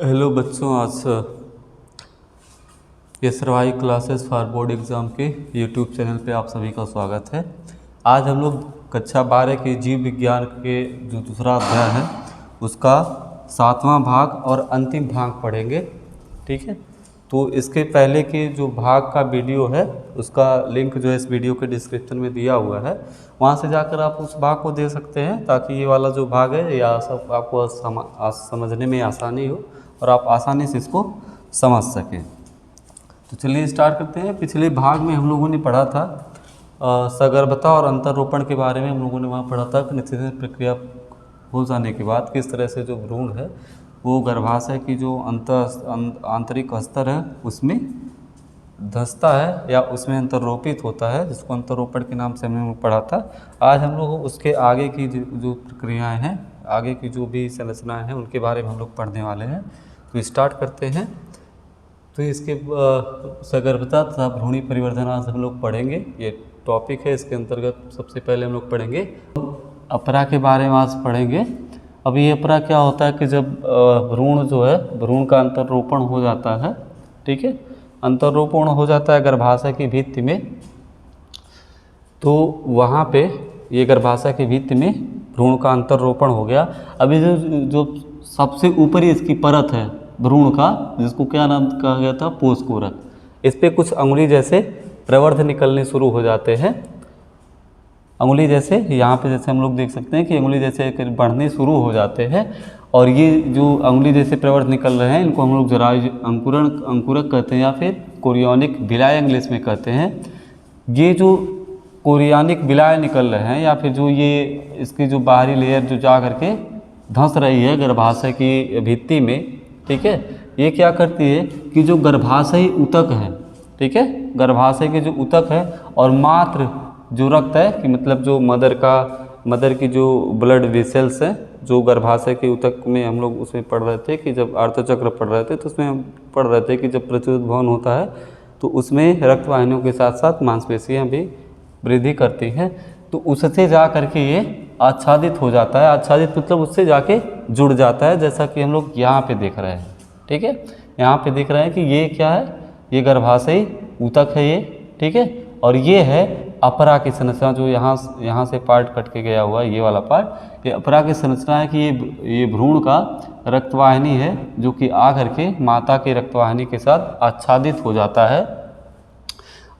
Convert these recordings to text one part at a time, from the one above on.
Hello बच्चों, आज ये survive classes for board exam के यूट्यूब चैनल पे आप सभी का स्वागत है। आज हम लोग कक्षा 12 के जीव विज्ञान के जो दूसरा अध्याय है उसका 7वां भाग और अंतिम भाग पढ़ेंगे। ठीक है, तो इसके पहले के जो भाग का वीडियो है उसका लिंक जो है इस वीडियो के डिस्क्रिप्शन में दिया हुआ है, वहाँ से जाकर आप उस भाग को देख सकते हैं ताकि ये वाला जो भाग है या सब आपको समझने में आसानी हो और आप आसानी से इसको समझ सकें। तो चलिए स्टार्ट करते हैं। पिछले भाग में हम लोगों ने पढ़ा था सगर्भता और अंतररोपण के बारे में। हम लोगों ने वहाँ पढ़ा था कि निषेचन प्रक्रिया हो जाने के बाद किस तरह से जो भ्रूण है वो गर्भाशय की जो आंतरिक स्तर है उसमें धंसता है या उसमें अंतररोपित होता है, जिसको अंतररोपण के नाम से हमने पढ़ा था। आज हम लोग उसके आगे की जो प्रक्रियाएँ हैं, आगे की जो भी संरचनाएँ हैं उनके बारे में हम लोग पढ़ने वाले हैं। तो स्टार्ट करते हैं। तो इसके सगर्भता तथा भ्रूणी परिवर्धन आज हम लोग पढ़ेंगे, ये टॉपिक है। इसके अंतर्गत सबसे पहले हम लोग पढ़ेंगे अपरा के बारे में आज पढ़ेंगे। अब ये अपरा क्या होता है कि जब भ्रूण जो है, भ्रूण का अंतररोपण हो जाता है, ठीक है, अंतररोपण हो जाता है गर्भाशय की भित्ति में, तो वहाँ पे ये गर्भाशय की भित्ति में भ्रूण का अंतररोपण हो गया। अभी जो सबसे ऊपरी इसकी परत है भ्रूण का, जिसको क्या नाम कहा गया था, पोषकोरक, इस पर कुछ अंगुली जैसे प्रवर्ध निकलने शुरू हो जाते हैं। अंगुली जैसे यहाँ पे जैसे हम लोग देख सकते हैं कि अंगुली जैसे बढ़ने शुरू हो जाते हैं, और ये जो अंगुली जैसे प्रवर्ध निकल रहे हैं इनको हम लोग जरायु अंकुरक कहते हैं या फिर कोरियोनिक विलाय इंग्लिश में कहते हैं। ये जो कोरियोनिक विलाय निकल रहे हैं या फिर जो ये इसकी जो बाहरी लेयर जो जा करके धंस रही है गर्भाशय की भित्ति में, ठीक है, ये क्या करती है कि जो गर्भाशयी ऊतक है, ठीक है, गर्भाशय के जो ऊतक है और मात्र जो रक्त है कि मतलब जो मदर की जो ब्लड वेसल्स हैं, जो गर्भाशय के ऊतक में हम लोग उसमें पढ़ रहे थे कि जब अर्थचक्र पढ़ रहे थे तो उसमें हम पढ़ रहे थे कि जब प्रत्युत्भवन होता है तो उसमें रक्त वाहिनियों के साथ साथ मांसपेशियाँ भी वृद्धि करती हैं, तो उससे जा करके ये आच्छादित हो जाता है। आच्छादित मतलब उससे जाके जुड़ जाता है, जैसा कि हम लोग यहाँ पे देख रहे हैं। ठीक है, यहाँ पे देख रहे हैं कि ये क्या है, ये गर्भाशयी ऊतक है ये, ठीक है, और ये है अपरा की संरचना, जो यहाँ से पार्ट कट के गया हुआ है, ये वाला पार्ट, ये अपरा की संरचना है कि ये भ्रूण का रक्तवाहिनी है जो कि आ करके माता के रक्तवाहिनी के साथ आच्छादित हो जाता है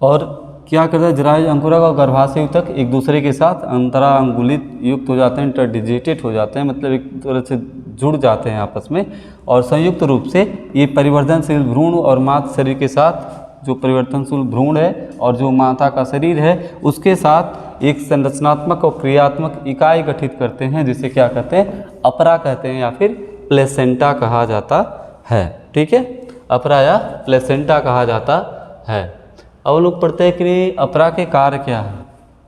और क्या करता है, जरायु अंकुरक और गर्भाशय ऊतक एक दूसरे के साथ अंतरांगुलित युक्त हो जाते हैं, इंटरडिजिटेट हो जाते हैं, मतलब एक तरह से जुड़ जाते हैं आपस में, और संयुक्त रूप से ये परिवर्तनशील भ्रूण और माता शरीर के साथ, जो परिवर्तनशील भ्रूण है और जो माता का शरीर है उसके साथ एक संरचनात्मक और क्रियात्मक इकाई गठित करते हैं, जिसे क्या कहते हैं, अपरा कहते हैं या फिर प्लेसेंटा कहा जाता है। ठीक है, अपरा या प्लेसेंटा कहा जाता है। अब लोग पढ़ते हैं कि अपरा के कार्य क्या है।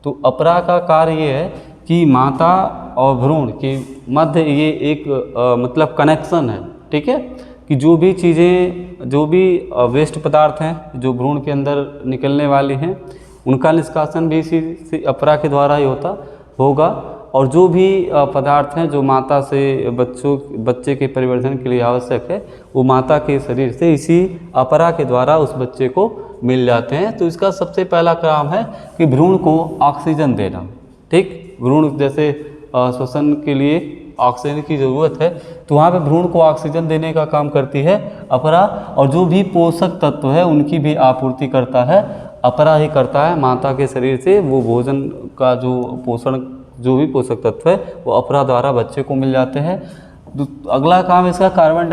तो अपरा का कार्य ये है कि माता और भ्रूण के मध्य ये एक मतलब कनेक्शन है, ठीक है, कि जो भी चीज़ें, जो भी वेस्ट पदार्थ हैं जो भ्रूण के अंदर निकलने वाली हैं उनका निष्कासन भी इसी अपरा के द्वारा ही होगा, और जो भी पदार्थ हैं जो माता से बच्चे के परिवर्धन के लिए आवश्यक है वो माता के शरीर से इसी अपरा के द्वारा उस बच्चे को मिल जाते हैं। तो इसका सबसे पहला काम है कि भ्रूण को ऑक्सीजन देना। ठीक, भ्रूण जैसे श्वसन के लिए ऑक्सीजन की ज़रूरत है, तो वहाँ पे भ्रूण को ऑक्सीजन देने का काम करती है अपरा, और जो भी पोषक तत्व है उनकी भी आपूर्ति करता है अपरा ही करता है। माता के शरीर से वो भोजन का जो पोषण, जो भी पोषक तत्व है वो अपरा द्वारा बच्चे को मिल जाते हैं। अगला काम इसका कार्बन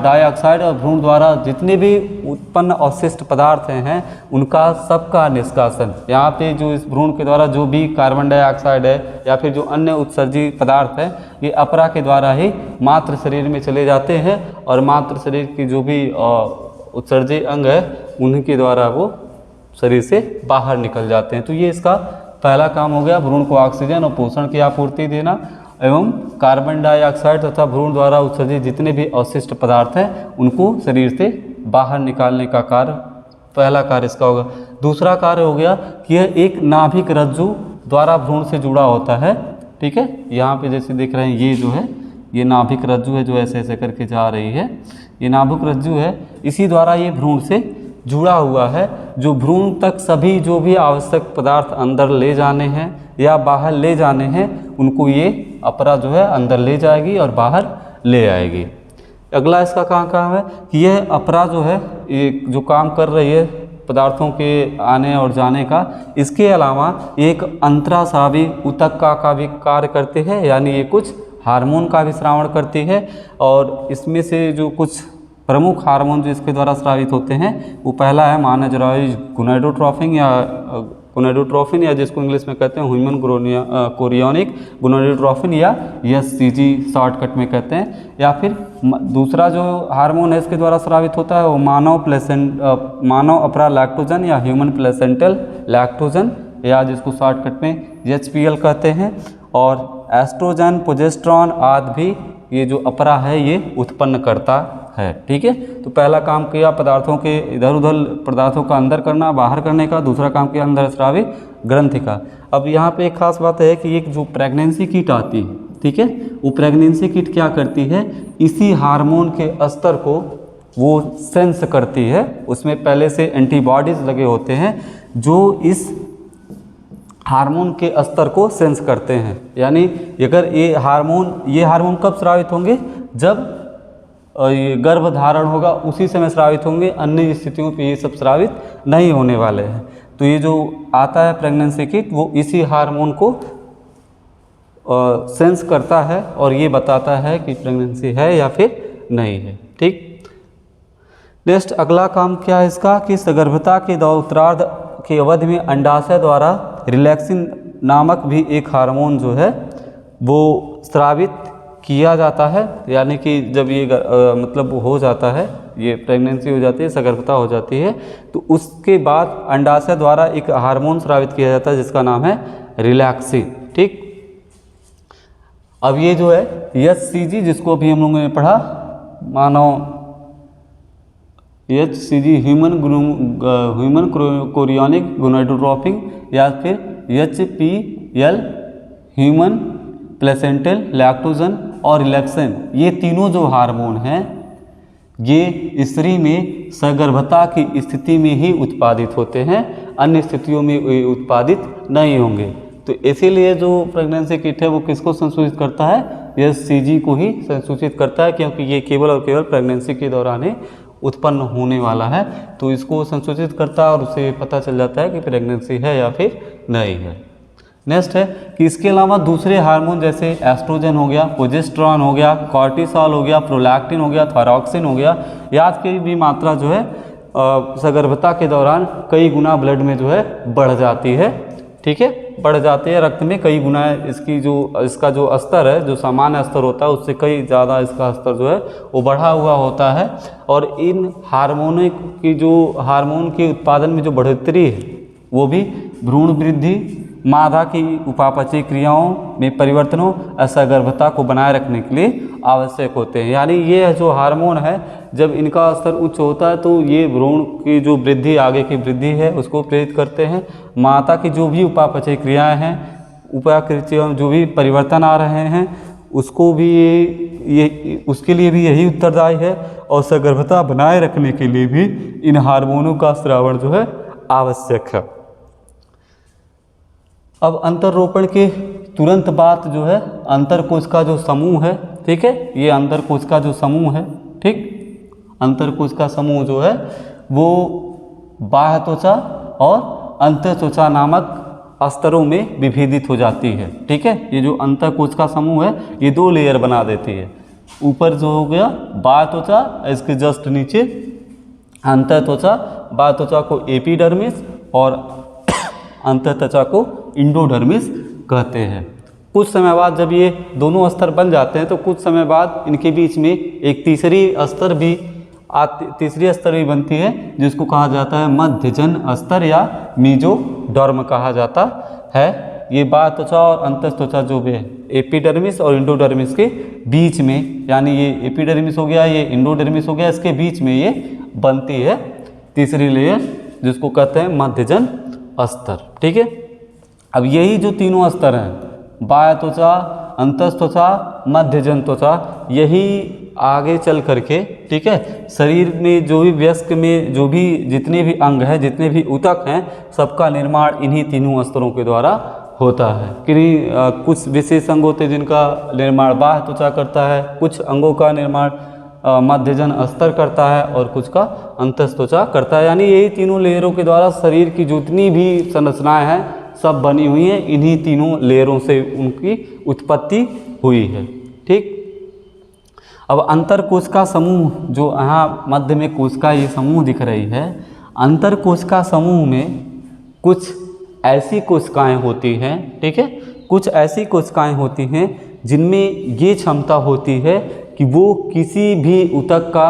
डाइऑक्साइड और भ्रूण द्वारा जितने भी उत्पन्न अवशिष्ट पदार्थ हैं उनका सबका निष्कासन। यहाँ पे जो इस भ्रूण के द्वारा जो भी कार्बन डाइऑक्साइड है या फिर जो अन्य उत्सर्जी पदार्थ है ये अपरा के द्वारा ही मातृ शरीर में चले जाते हैं, और मातृ शरीर की जो भी उत्सर्जी अंग है उनके द्वारा वो शरीर से बाहर निकल जाते हैं। तो ये इसका पहला काम हो गया, भ्रूण को ऑक्सीजन और पोषण की आपूर्ति देना एवं कार्बन डाइऑक्साइड तथा भ्रूण द्वारा उत्सर्जित जितने भी अवशिष्ट पदार्थ हैं उनको शरीर से बाहर निकालने का कार्य, पहला कार्य इसका होगा। दूसरा कार्य हो गया कि यह एक नाभिक रज्जु द्वारा भ्रूण से जुड़ा होता है। ठीक है, यहाँ पे जैसे देख रहे हैं ये जो है ये नाभिक रज्जु है जो ऐसे ऐसे करके जा रही है, ये नाभिक रज्जु है, इसी द्वारा ये भ्रूण से जुड़ा हुआ है। जो भ्रूण तक सभी जो भी आवश्यक पदार्थ अंदर ले जाने हैं या बाहर ले जाने हैं, उनको ये अपरा जो है अंदर ले जाएगी और बाहर ले आएगी। अगला इसका काम है कि यह अपरा जो है ये जो काम कर रही है पदार्थों के आने और जाने का, इसके अलावा एक अंतरास्रावी ऊतक का भी कार्य करते हैं, यानी ये कुछ हार्मोन का भी स्रावण करती है। और इसमें से जो कुछ प्रमुख हार्मोन जो इसके द्वारा स्रावित होते हैं, वो पहला है मानवजरायु गोनाडोट्रोफिन या जिसको इंग्लिश में कहते हैं ह्यूमन कोरियोनिक गोनाडोट्रोफिन या HCG शॉर्टकट में कहते हैं। या फिर दूसरा जो हार्मोन है इसके द्वारा स्रावित होता है वो मानव अपरा लैक्टोजन या ह्यूमन प्लेसेंटल लैक्टोजन या जिसको शॉर्टकट में HPL कहते हैं। और एस्ट्रोजन प्रोजेस्टेरॉन आदि भी ये जो अपरा है ये उत्पन्न करता है। ठीक है, तो पहला काम किया पदार्थों के इधर उधर पदार्थों का अंदर करना, बाहर करने का। दूसरा काम किया अंदर स्रावी ग्रंथि का। अब यहाँ पे एक खास बात है कि एक जो प्रेगनेंसी किट आती है, ठीक है, वो प्रेगनेंसी किट क्या करती है, इसी हार्मोन के स्तर को वो सेंस करती है। उसमें पहले से एंटीबॉडीज लगे होते हैं जो इस हार्मोन के स्तर को सेंस करते हैं। यानी अगर ये हार्मोन कब स्रावित होंगे, जब ये गर्भ धारण होगा उसी समय स्रावित होंगे, अन्य स्थितियों पे ये सब स्रावित नहीं होने वाले हैं। तो ये जो आता है प्रेगनेंसी किट, वो इसी हार्मोन को सेंस करता है और ये बताता है कि प्रेगनेंसी है या फिर नहीं है। ठीक, नेक्स्ट अगला काम क्या है इसका कि सगर्भता के उत्तरार्ध की अवधि में अंडाशय द्वारा रिलैक्सिन नामक भी एक हार्मोन जो है वो स्रावित किया जाता है। यानी कि जब ये मतलब हो जाता है, ये प्रेगनेंसी हो जाती है, सगर्भता हो जाती है, तो उसके बाद अंडाशय द्वारा एक हार्मोन स्रावित किया जाता है जिसका नाम है रिलैक्सिन। ठीक, अब ये जो है HCG जिसको भी हम लोगों ने पढ़ा, मानव HCG ह्यूमन कोरियोनिक गोनाडोट्रोफिन या फिर HPL ह्यूमन प्लेसेंटल लैक्टोजन और रिलैक्सिन, ये तीनों जो हार्मोन हैं ये स्त्री में सगर्भता की स्थिति में ही उत्पादित होते हैं, अन्य स्थितियों में ये उत्पादित नहीं होंगे। तो इसीलिए जो प्रेगनेंसी किट है वो किसको संसूचित करता है, HCG को ही संसूचित करता है, क्योंकि ये केवल और केवल प्रेगनेंसी के दौरान ही उत्पन्न होने वाला है। तो इसको संसूचित करता है और उससे पता चल जाता है कि प्रेगनेंसी है या फिर नहीं है। नेक्स्ट है कि इसके अलावा दूसरे हार्मोन जैसे एस्ट्रोजन हो गया, प्रोजेस्टेरॉन हो गया, कॉर्टिसोल हो गया, प्रोलैक्टिन हो गया, थायरॉक्सिन हो गया, याद की भी मात्रा जो है सगर्भता के दौरान कई गुना ब्लड में जो है बढ़ जाती है। ठीक है, बढ़ जाती है रक्त में कई गुना। इसका जो स्तर है, जो सामान्य स्तर होता है उससे कई ज़्यादा इसका स्तर जो है वो बढ़ा हुआ होता है। और इन हार्मोन के उत्पादन में जो बढ़ोतरी है वो भी भ्रूण वृद्धि, मादा की उपापचयी क्रियाओं में परिवर्तनों, असगर्भता को बनाए रखने के लिए आवश्यक होते हैं। यानी ये जो हार्मोन है जब इनका स्तर उच्च होता है तो ये भ्रूण की जो वृद्धि, आगे की वृद्धि है उसको प्रेरित करते हैं। माता की जो भी उपापचयी क्रियाएं हैं, उपाकृतियों जो भी परिवर्तन आ रहे हैं उसको भी उसके लिए भी यही उत्तरदायी है। और सगर्भता बनाए रखने के लिए भी इन हार्मोनों का स्रावण जो है आवश्यक है। अब अंतरोपण के तुरंत बाद जो है अंतरकोश का जो समूह है, ठीक है, ये अंतरकोश का जो समूह है, ठीक, अंतरकोश का समूह जो है वो बाह्य त्वचा और अंतर त्वचा नामक स्तरों में विभेदित हो जाती है। ठीक है, ये जो अंतरकोश का समूह है ये 2 लेयर बना देती है। ऊपर जो हो गया बाह्य त्वचा, इसके जस्ट नीचे अंतर त्वचा। बाह्य त्वचा को एपिडर्मिस और अंतर त्वचा को इंडोडर्मिस कहते हैं। कुछ समय बाद जब ये दोनों स्तर बन जाते हैं तो कुछ समय बाद इनके बीच में एक तीसरी स्तर भी बनती है जिसको कहा जाता है मध्यजन स्तर या मीजोडर्म कहा जाता है। ये बाह्य त्वचा और अंतर त्वचा जो भी है एपिडर्मिस और इंडोडर्मिस के बीच में, यानी ये एपिडर्मिस हो गया, ये इंडोडर्मिस हो गया, इसके बीच में ये बनती है तीसरी लेयर जिसको कहते हैं मध्यजन स्तर। ठीक है, अब यही जो तीनों स्तर हैं, बाह्य त्वचा, अंतस्थ त्वचा, मध्यजन त्वचा, यही आगे चल करके, ठीक है, शरीर में जो भी वयस्क में जो भी जितने भी अंग हैं, जितने भी ऊतक हैं, सबका निर्माण इन्हीं तीनों स्तरों के द्वारा होता है। किन्हीं कुछ विशेष अंग होते हैं जिनका निर्माण बाह्य त्वचा करता है, कुछ अंगों का निर्माण मध्यजन अस्तर करता है और कुछ का अंतस्थ त्वचा करता है। यानी यही तीनों लेयरों के द्वारा शरीर की जितनी भी संरचनाएं हैं सब बनी हुई हैं, इन्हीं तीनों लेयरों से उनकी उत्पत्ति हुई है। ठीक, अब अंतर कोशिका समूह, जो यहाँ मध्य में कोशिका ये समूह दिख रही है, अंतर कोशिका समूह में कुछ ऐसी कोशिकाएं होती हैं, ठीक है, कुछ ऐसी कोशिकाएं होती हैं जिनमें ये क्षमता होती है कि वो किसी भी ऊतक का,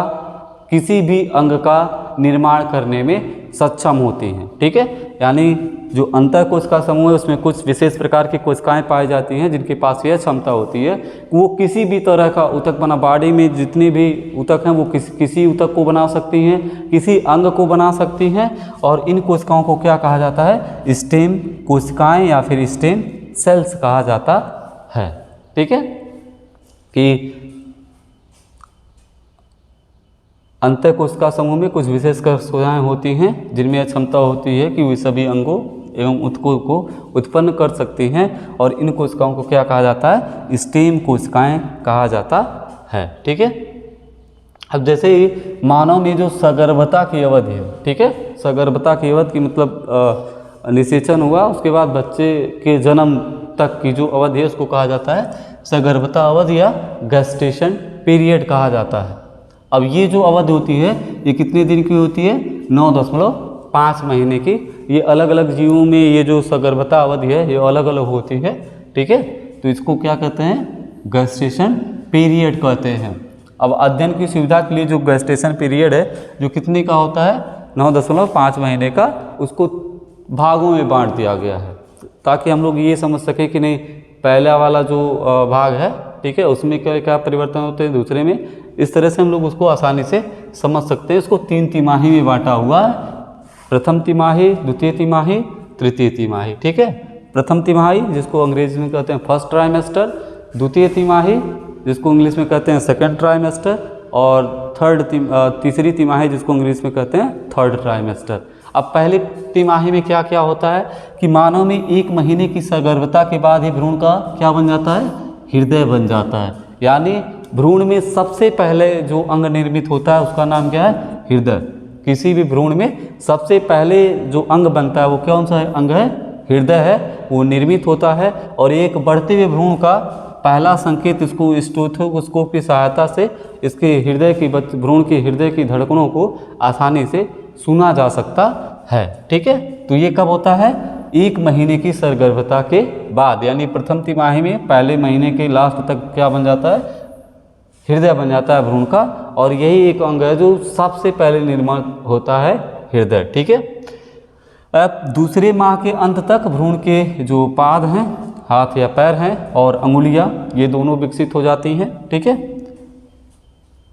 किसी भी अंग का निर्माण करने में सक्षम होती हैं। ठीक है, यानी जो अंतर कोशिका समूह है उसमें कुछ विशेष प्रकार की कोशिकाएं पाई जाती हैं जिनके पास यह क्षमता होती है कि वो किसी भी तरह का ऊतक बना, बॉडी में जितने भी ऊतक हैं वो किसी ऊतक को बना सकती हैं, किसी अंग को बना सकती हैं। और इन कोशिकाओं को क्या कहा जाता है? स्टेम कोशिकाएं या फिर स्टेम सेल्स कहा जाता है। ठीक है, कि अंतर कोशिका समूह में कुछ विशेष कोशिकाएं होती हैं जिनमें यह क्षमता होती है कि वे सभी अंगों एवं ऊतकों को उत्पन्न कर सकती हैं, और इन कोशिकाओं को क्या कहा जाता है? स्टेम कोशिकाएं कहा जाता है। ठीक है, अब जैसे ही मानव में जो सगर्भता की अवधि है, ठीक है, सगर्भता की अवधि की मतलब निषेचन हुआ उसके बाद बच्चे के जन्म तक की जो अवधि है उसको कहा जाता है सगर्भता अवधि या गेस्टेशन पीरियड कहा जाता है। अब ये जो अवधि होती है ये कितने दिन की होती है? 9.5 महीने की। ये अलग अलग जीवों में ये जो सगर्भता अवधि है ये अलग अलग होती है। ठीक है, तो इसको क्या कहते हैं? गेस्टेशन पीरियड कहते हैं। अब अध्ययन की सुविधा के लिए जो गेस्टेशन पीरियड है जो कितने का होता है? 9.5 महीने का, उसको भागों में बांट दिया गया है ताकि हम लोग ये समझ सकें कि नहीं पहला वाला जो भाग है, ठीक है, उसमें क्या क्या परिवर्तन होते हैं, दूसरे में, इस तरह से हम लोग उसको आसानी से समझ सकते हैं। इसको 3 तिमाही में बांटा हुआ है, प्रथम तिमाही, द्वितीय तिमाही, तृतीय तिमाही। ठीक है, प्रथम तिमाही जिसको अंग्रेजी में कहते हैं फर्स्ट ट्राइमेस्टर, द्वितीय तिमाही जिसको इंग्लिश में कहते हैं सेकंड ट्राइमेस्टर, और तीसरी तिमाही जिसको इंग्लिश में कहते हैं थर्ड ट्राइमेस्टर। अब पहले तिमाही में क्या क्या होता है कि मानव में 1 महीने की सगर्भता के बाद ही भ्रूण का क्या बन जाता है? हृदय बन जाता है। यानी भ्रूण में सबसे पहले जो अंग निर्मित होता है उसका नाम क्या है? हृदय। किसी भी भ्रूण में सबसे पहले जो अंग बनता है वो कौन सा अंग है? हृदय है, वो निर्मित होता है। और एक बढ़ते हुए भ्रूण का पहला संकेत इसको स्टेथोस्कोप की सहायता से इसके हृदय की भ्रूण के हृदय की धड़कनों को आसानी से सुना जा सकता है। ठीक है, तो ये कब होता है? 1 महीने की सगर्भता के बाद, यानी प्रथम तिमाही में पहले महीने के लास्ट तक क्या बन जाता है? हृदय बन जाता है भ्रूण का। और यही एक अंग है जो सबसे पहले निर्माण होता है, हृदय। ठीक है, अब दूसरे माह के अंत तक भ्रूण के जो पाद हैं, हाथ या पैर हैं, और अंगुलियां, ये दोनों विकसित हो जाती हैं। ठीक है,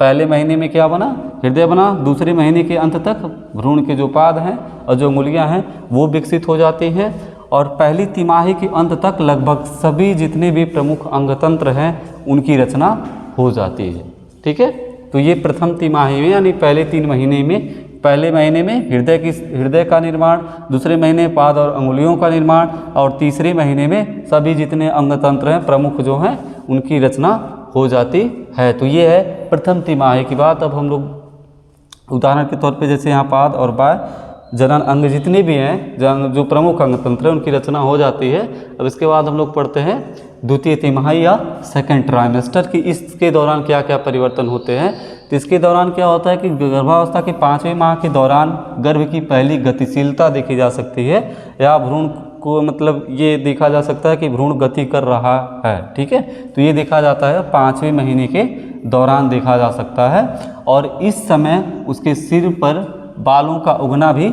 पहले महीने में क्या बना? हृदय बना। दूसरे महीने के अंत तक भ्रूण के जो पाद हैं और जो अंगुलियां हैं वो विकसित हो जाती हैं। और पहली तिमाही के अंत तक लगभग सभी जितने भी प्रमुख अंगतंत्र हैं उनकी रचना हो जाती है। ठीक है, तो ये प्रथम तिमाही में यानी पहले 3 महीने में, पहले महीने में हृदय का निर्माण, दूसरे महीने पाद और अंगुलियों का निर्माण, और तीसरे महीने में सभी जितने अंगतंत्र हैं प्रमुख जो हैं उनकी रचना हो जाती है। तो ये है प्रथम तिमाही की बात। अब हम लोग उदाहरण के तौर पे जैसे यहाँ पाद और बाह्य जनन अंग जितने भी हैं, जो प्रमुख अंगतंत्र हैं उनकी रचना हो जाती है। अब इसके बाद हम लोग पढ़ते हैं द्वितीय तिमाही या सेकंड ट्राइमेस्टर की इसके दौरान क्या क्या परिवर्तन होते हैं। तो इसके दौरान क्या होता है कि गर्भावस्था के 5वें माह के दौरान गर्भ की पहली गतिशीलता देखी जा सकती है, या भ्रूण को मतलब ये देखा जा सकता है कि भ्रूण गति कर रहा है। ठीक है, तो ये देखा जाता है 5वें महीने के दौरान देखा जा सकता है। और इस समय उसके सिर पर बालों का उगना भी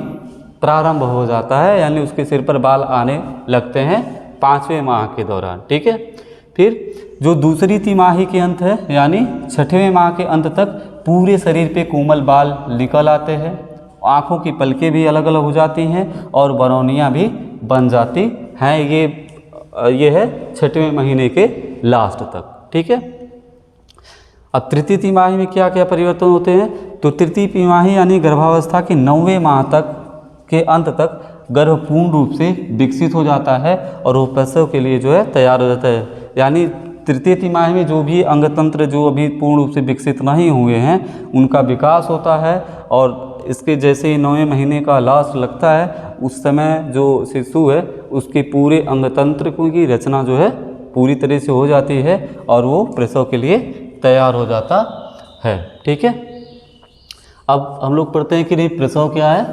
प्रारंभ हो जाता है, यानी उसके सिर पर बाल आने लगते हैं 5वें माह के दौरान। ठीक है, फिर जो दूसरी तिमाही के अंत है यानी 6वें माह के अंत तक पूरे शरीर पे कोमल बाल निकल आते हैं, आँखों की पलकें भी अलग अलग हो जाती हैं और बरौनियाँ भी बन जाती हैं। ये है 6वें महीने के लास्ट तक। ठीक है। अब तृतीय तिमाही में क्या क्या परिवर्तन होते हैं? तो तृतीय तिमाही यानी गर्भावस्था के 9वें माह तक के अंत तक गर्भ पूर्ण रूप से विकसित हो जाता है और वो प्रसव के लिए जो है तैयार हो जाता है। यानी तृतीय तिमाही में जो भी अंगतंत्र जो अभी पूर्ण रूप से विकसित नहीं हुए हैं उनका विकास होता है और इसके जैसे ही 9वें महीने का लास्ट लगता है उस समय जो शिशु है उसके पूरे अंगतंत्र की रचना जो है पूरी तरह से हो जाती है और वो प्रसव के लिए तैयार हो जाता है। ठीक है। अब हम लोग पढ़ते हैं कि नहीं प्रसव क्या है।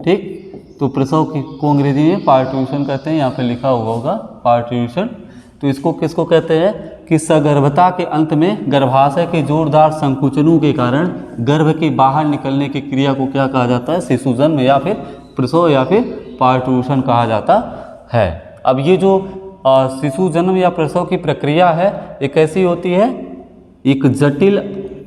ठीक। तो प्रसव को अंग्रेजी में पार्ट्यूशन कहते हैं, यहाँ पे लिखा हुआ होगा पार्ट्यूशन। तो इसको किसको कहते हैं कि सगर्भता के अंत में गर्भाशय के जोरदार संकुचनों के कारण गर्भ के बाहर निकलने की क्रिया को क्या कहा जाता है? शिशु जन्म या फिर प्रसव या फिर पार्ट्यूशन कहा जाता है। अब ये जो शिशु जन्म या प्रसव की प्रक्रिया है ये कैसी होती है? एक जटिल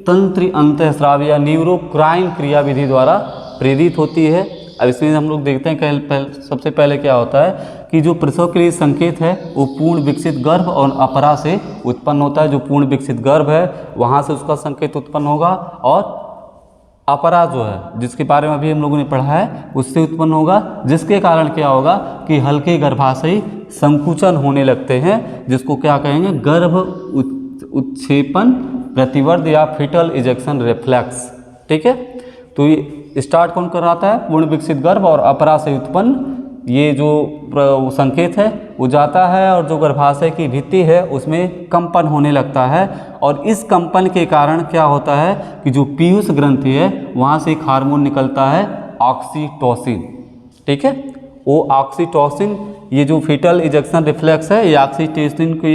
तंत्र अंतःस्राव या न्यूरोक्राइन क्रिया विधि द्वारा प्रेरित होती है। अब इसमें हम लोग देखते हैं कि सबसे पहले क्या होता है कि जो प्रसव के लिए संकेत है वो पूर्ण विकसित गर्भ और अपरा से उत्पन्न होता है। जो पूर्ण विकसित गर्भ है वहाँ से उसका संकेत उत्पन्न होगा और अपरा जो है जिसके बारे में अभी हम लोगों ने पढ़ा है उससे उत्पन्न होगा, जिसके कारण क्या होगा कि हल्के गर्भाशयी संकुचन होने लगते हैं जिसको क्या कहेंगे? गर्भ उत्क्षेपण प्रतिवर्ध या फिटल इजेक्शन रिफ्लेक्स। ठीक है। तो ये स्टार्ट कौन कराता है? पूर्ण विकसित गर्भ और अपरा से उत्पन्न ये जो संकेत है वो जाता है और जो गर्भाशय की भित्ति है उसमें कंपन होने लगता है और इस कंपन के कारण क्या होता है कि जो पीयूष ग्रंथि है वहाँ से एक हार्मोन निकलता है ऑक्सीटोसिन। ठीक है। वो ऑक्सीटोसिन ये जो फिटल इजेक्शन रिफ्लेक्स है ये ऑक्सीटोसिन के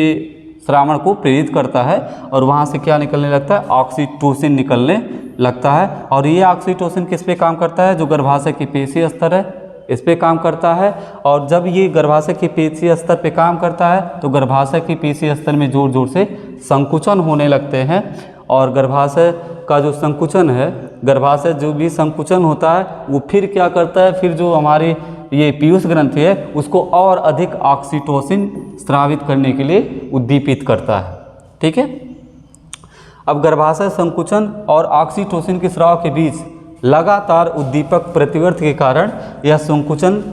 श्रावण को प्रेरित करता है और वहाँ से क्या निकलने लगता है? ऑक्सीटोसिन निकलने लगता है। और ये ऑक्सीटोसिन किस पे काम करता है? जो गर्भाशय की पेशीय स्तर है इस पे काम करता है और जब ये गर्भाशय की पेशीय स्तर पे काम करता है तो गर्भाशय की पेशीय स्तर में जोर जोर से संकुचन होने लगते हैं और गर्भाशय का जो संकुचन है, गर्भाशय जो भी संकुचन होता है वो फिर क्या करता है? फिर जो हमारी ये पीयूष ग्रंथि है उसको और अधिक ऑक्सीटोसिन स्रावित करने के लिए उद्दीपित करता है। ठीक है। अब गर्भाशय संकुचन और ऑक्सीटोसिन के स्राव के बीच लगातार उद्दीपक प्रतिवर्त के कारण यह संकुचन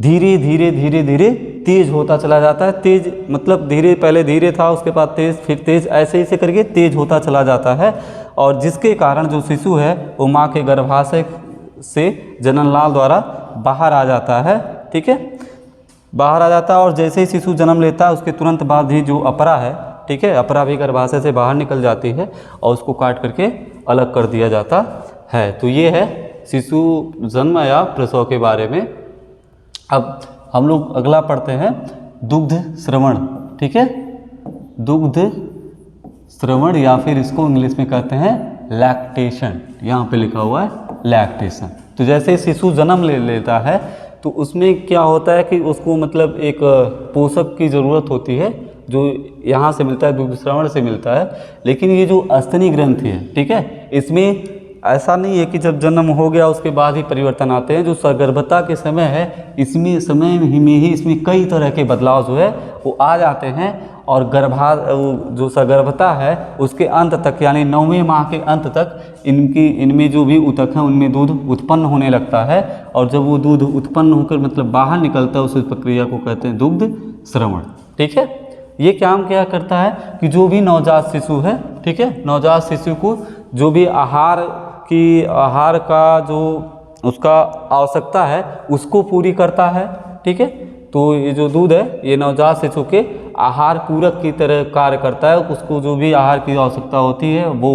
धीरे धीरे धीरे धीरे तेज होता चला जाता है। तेज मतलब धीरे, पहले धीरे था उसके बाद तेज, फिर तेज, ऐसे ही करके तेज होता चला जाता है और जिसके कारण जो शिशु है वो माँ के गर्भाशय से जनननाल द्वारा बाहर आ जाता है। ठीक है। बाहर आ जाता है और जैसे ही शिशु जन्म लेता है उसके तुरंत बाद ही जो अपरा है, ठीक है, अपरा भी गर्भाशय से बाहर निकल जाती है और उसको काट करके अलग कर दिया जाता है। तो ये है शिशु जन्म या प्रसव के बारे में। अब हम लोग अगला पढ़ते हैं दुग्ध श्रवण। ठीक है। दुग्ध श्रवण या फिर इसको इंग्लिश में कहते हैं लैक्टेशन। यहाँ पे लिखा हुआ है लैक्टेशन। तो जैसे शिशु जन्म ले लेता है तो उसमें क्या होता है कि उसको मतलब एक पोषक की ज़रूरत होती है जो यहाँ से मिलता है, दुग्ध श्रवण से मिलता है। लेकिन ये जो स्तनी ग्रंथि है, ठीक है, इसमें ऐसा नहीं है कि जब जन्म हो गया उसके बाद ही परिवर्तन आते हैं। जो सगर्भता के समय है इसमें समय में ही इसमें कई तरह के बदलाव जो है वो आ जाते हैं और जो सगर्भता है उसके अंत तक यानी 9वें माह के अंत तक इनमें जो भी ऊतक हैं उनमें दूध उत्पन्न होने लगता है और जब वो दूध उत्पन्न होकर मतलब बाहर निकलता है उस प्रक्रिया को कहते हैं दुग्ध श्रवण। ठीक है। ये काम क्या करता है कि जो भी नवजात शिशु है, ठीक है, नवजात शिशु को जो भी आहार का जो उसका आवश्यकता है उसको पूरी करता है। ठीक है। तो ये जो दूध है ये नवजात शिशु के आहार पूरक की तरह कार्य करता है। उसको जो भी आहार की आवश्यकता होती है वो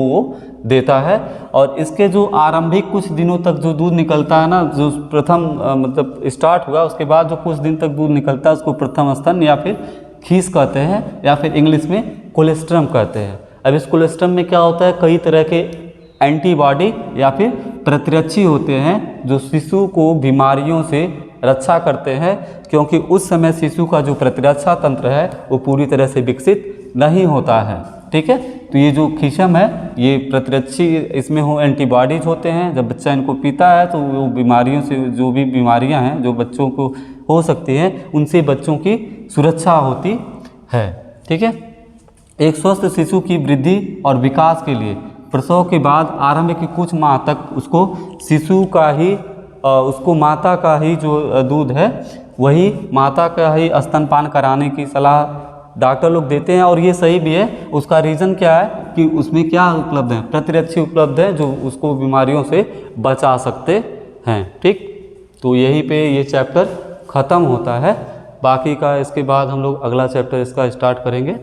देता है और इसके जो आरंभिक कुछ दिनों तक जो दूध निकलता है ना, जो प्रथम मतलब स्टार्ट हुआ उसके बाद जो कुछ दिन तक दूध निकलता है उसको प्रथम स्तन या फिर खीस कहते हैं या फिर इंग्लिश में कोलेस्ट्रम कहते हैं। अब इस कोलेस्ट्रम में क्या होता है, कई तरह के एंटीबॉडी या फिर प्रतिरक्षी होते हैं जो शिशु को बीमारियों से रक्षा करते हैं, क्योंकि उस समय शिशु का जो प्रतिरक्षा तंत्र है वो पूरी तरह से विकसित नहीं होता है। ठीक है। तो ये जो खीसम है ये प्रतिरक्षी, इसमें हो एंटीबॉडीज होते हैं। जब बच्चा इनको पीता है तो वो बीमारियों से, जो भी बीमारियां हैं जो बच्चों को हो सकती हैं उनसे बच्चों की सुरक्षा होती है। ठीक है। एक स्वस्थ शिशु की वृद्धि और विकास के लिए प्रसव के बाद आरंभ के कुछ माह तक उसको शिशु का ही उसको माता का ही जो दूध है वही माता का ही स्तनपान कराने की सलाह डॉक्टर लोग देते हैं, और ये सही भी है। उसका रीज़न क्या है कि उसमें क्या उपलब्ध है, प्रतिरक्षी उपलब्ध है जो उसको बीमारियों से बचा सकते हैं। ठीक, तो यहीं पे ये चैप्टर ख़त्म होता है। बाकी का इसके बाद हम लोग अगला चैप्टर इसका स्टार्ट करेंगे।